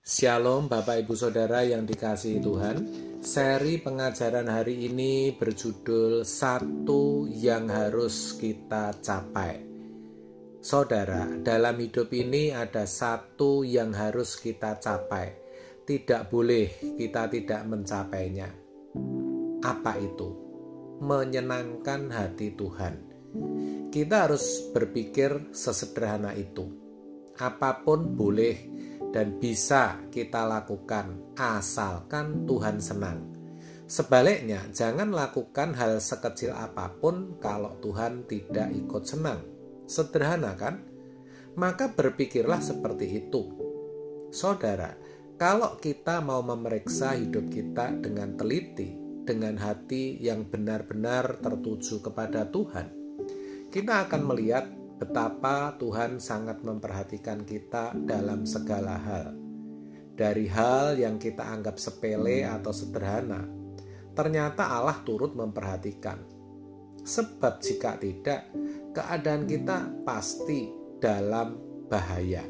Shalom Bapak Ibu Saudara yang dikasihi Tuhan. Seri pengajaran hari ini berjudul Satu yang harus kita capai. Saudara, dalam hidup ini ada satu yang harus kita capai. Tidak boleh kita tidak mencapainya. Apa itu? Menyenangkan hati Tuhan. Kita harus berpikir sesederhana itu. Apapun boleh dan bisa kita lakukan asalkan Tuhan senang. Sebaliknya, jangan lakukan hal sekecil apapun kalau Tuhan tidak ikut senang. Sederhana kan? Maka berpikirlah seperti itu. Saudara, kalau kita mau memeriksa hidup kita dengan teliti, dengan hati yang benar-benar tertuju kepada Tuhan, kita akan melihat betapa Tuhan sangat memperhatikan kita dalam segala hal. Dari hal yang kita anggap sepele atau sederhana, ternyata Allah turut memperhatikan. Sebab jika tidak, keadaan kita pasti dalam bahaya.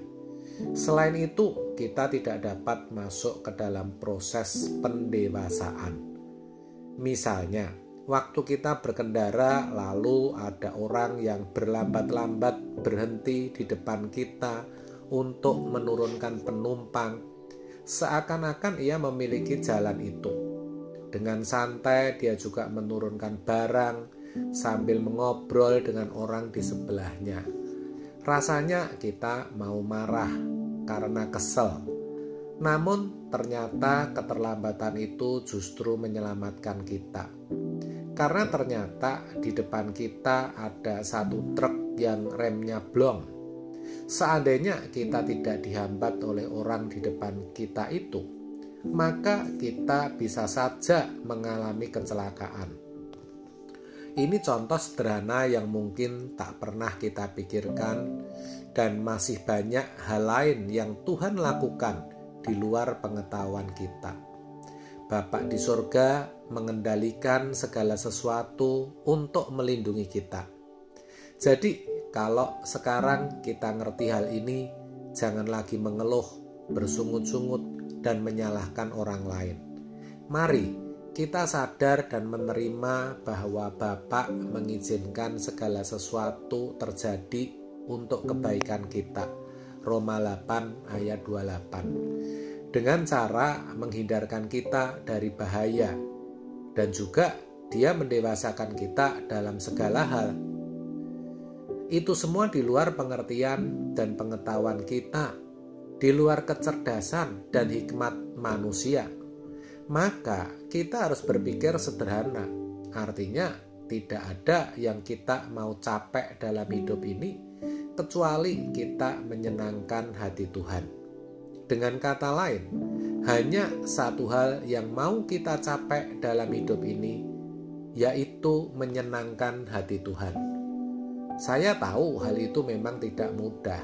Selain itu, kita tidak dapat masuk ke dalam proses pendewasaan. Misalnya, waktu kita berkendara, lalu ada orang yang berlambat-lambat berhenti di depan kita untuk menurunkan penumpang, seakan-akan ia memiliki jalan itu. Dengan santai dia juga menurunkan barang sambil mengobrol dengan orang di sebelahnya. Rasanya kita mau marah karena kesel. Namun ternyata keterlambatan itu justru menyelamatkan kita. Karena ternyata di depan kita ada satu truk yang remnya blong. Seandainya kita tidak dihambat oleh orang di depan kita itu, maka kita bisa saja mengalami kecelakaan. Ini contoh sederhana yang mungkin tak pernah kita pikirkan, dan masih banyak hal lain yang Tuhan lakukan di luar pengetahuan kita. Bapa di surga mengendalikan segala sesuatu untuk melindungi kita. Jadi, kalau sekarang kita ngerti hal ini, jangan lagi mengeluh, bersungut-sungut, dan menyalahkan orang lain. Mari kita sadar dan menerima bahwa Bapa mengizinkan segala sesuatu terjadi untuk kebaikan kita. Roma 8 ayat 28. Dengan cara menghindarkan kita dari bahaya, dan juga Dia mendewasakan kita dalam segala hal. Itu semua di luar pengertian dan pengetahuan kita, di luar kecerdasan dan hikmat manusia. Maka kita harus berpikir sederhana. Artinya tidak ada yang kita mau capek dalam hidup ini kecuali kita menyenangkan hati Tuhan. Dengan kata lain, hanya satu hal yang mau kita capai dalam hidup ini, yaitu menyenangkan hati Tuhan. Saya tahu hal itu memang tidak mudah,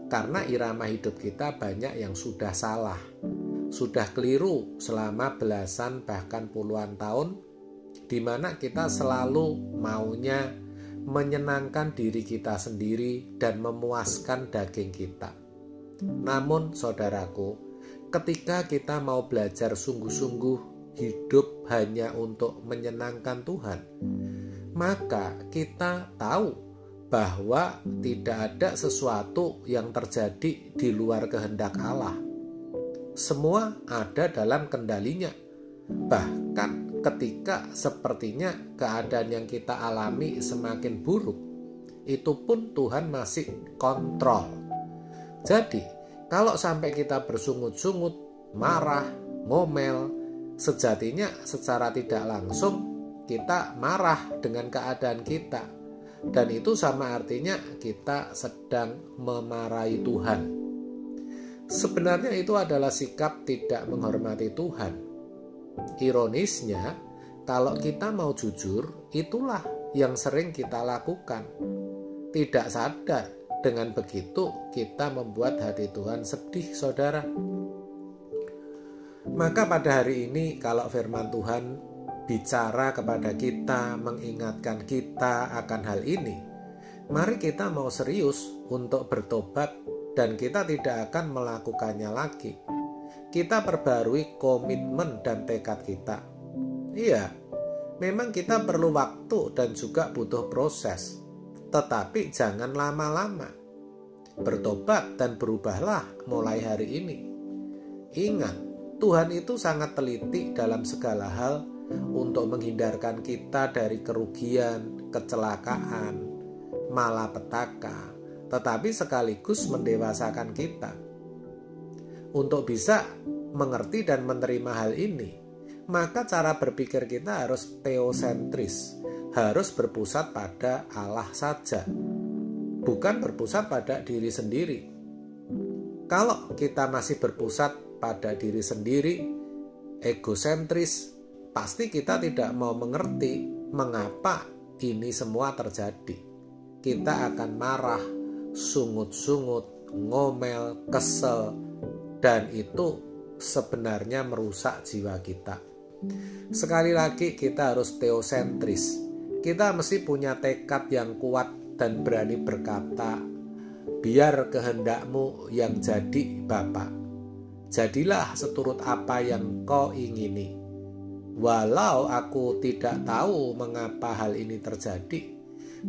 karena irama hidup kita banyak yang sudah salah, sudah keliru selama belasan bahkan puluhan tahun, di mana kita selalu maunya menyenangkan diri kita sendiri dan memuaskan daging kita. Namun saudaraku, ketika kita mau belajar sungguh-sungguh hidup hanya untuk menyenangkan Tuhan, maka kita tahu bahwa tidak ada sesuatu yang terjadi di luar kehendak Allah. Semua ada dalam kendalinya. Bahkan ketika sepertinya keadaan yang kita alami semakin buruk, itu pun Tuhan masih kontrol. Jadi, kalau sampai kita bersungut-sungut, marah, ngomel, sejatinya secara tidak langsung kita marah dengan keadaan kita. Dan itu sama artinya kita sedang memarahi Tuhan. Sebenarnya itu adalah sikap tidak menghormati Tuhan. Ironisnya, kalau kita mau jujur, itulah yang sering kita lakukan. Tidak sadar, dengan begitu kita membuat hati Tuhan sedih, saudara. Maka pada hari ini, kalau firman Tuhan bicara kepada kita, mengingatkan kita akan hal ini, mari kita mau serius untuk bertobat dan kita tidak akan melakukannya lagi. Kita perbarui komitmen dan tekad kita. Iya, memang kita perlu waktu dan juga butuh proses, tetapi jangan lama-lama. Bertobat dan berubahlah mulai hari ini. Ingat, Tuhan itu sangat teliti dalam segala hal untuk menghindarkan kita dari kerugian, kecelakaan, malapetaka, tetapi sekaligus mendewasakan kita. Untuk bisa mengerti dan menerima hal ini, maka cara berpikir kita harus teosentris, harus berpusat pada Allah saja, bukan berpusat pada diri sendiri. Kalau kita masih berpusat pada diri sendiri, egosentris, pasti kita tidak mau mengerti mengapa ini semua terjadi. Kita akan marah, sungut-sungut, ngomel, kesel, dan itu sebenarnya merusak jiwa kita. Sekali lagi kita harus teosentris. Kita mesti punya tekad yang kuat dan berani berkata, biar kehendakmu yang jadi Bapa. Jadilah seturut apa yang kau ingini. Walau aku tidak tahu mengapa hal ini terjadi,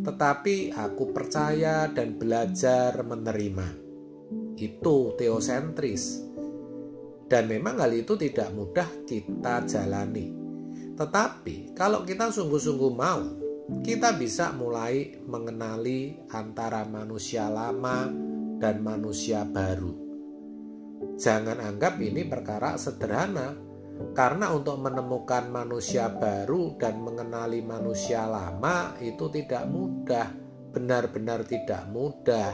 tetapi aku percaya dan belajar menerima. Itu teosentris. Dan memang hal itu tidak mudah kita jalani. Tetapi kalau kita sungguh-sungguh mau, kita bisa mulai mengenali antara manusia lama dan manusia baru. Jangan anggap ini perkara sederhana, karena untuk menemukan manusia baru dan mengenali manusia lama itu tidak mudah, benar-benar tidak mudah.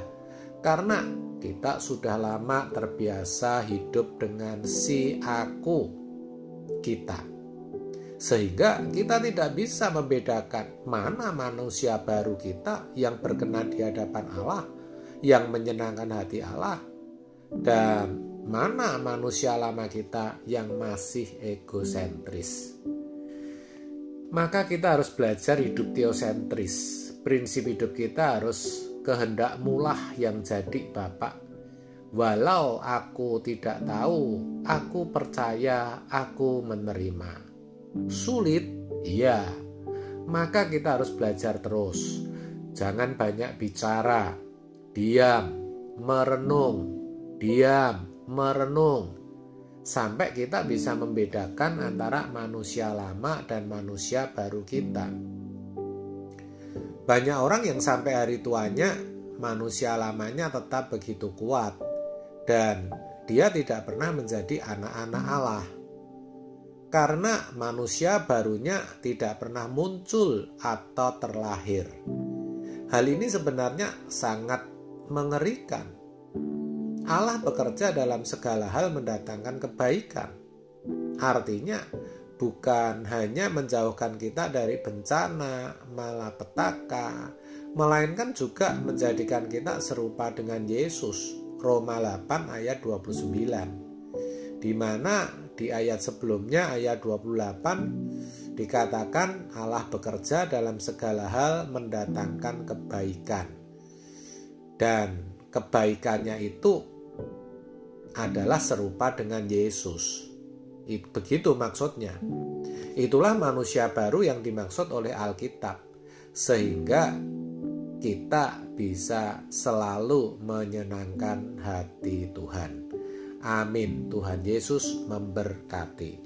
Karena kita sudah lama terbiasa hidup dengan si aku kita. Sehingga kita tidak bisa membedakan mana manusia baru kita yang berkenan di hadapan Allah, yang menyenangkan hati Allah, dan mana manusia lama kita yang masih egosentris. Maka kita harus belajar hidup teosentris. Prinsip hidup kita harus kehendakmu lah yang jadi Bapa. Walau aku tidak tahu, aku percaya, aku menerima. Sulit, iya. Maka kita harus belajar terus. Jangan banyak bicara, diam, merenung, diam, merenung, sampai kita bisa membedakan antara manusia lama dan manusia baru kita. Banyak orang yang sampai hari tuanya manusia lamanya tetap begitu kuat dan dia tidak pernah menjadi anak-anak Allah, karena manusia barunya tidak pernah muncul atau terlahir. Hal ini sebenarnya sangat mengerikan. Allah bekerja dalam segala hal mendatangkan kebaikan. Artinya bukan hanya menjauhkan kita dari bencana, malapetaka, melainkan juga menjadikan kita serupa dengan Yesus. Roma 8 ayat 29. Di mana di ayat sebelumnya ayat 28 dikatakan Allah bekerja dalam segala hal mendatangkan kebaikan. Dan kebaikannya itu adalah serupa dengan Yesus. Begitu maksudnya. Itulah manusia baru yang dimaksud oleh Alkitab. Sehingga kita bisa selalu menyenangkan hati Tuhan. Amin. Tuhan Yesus memberkati.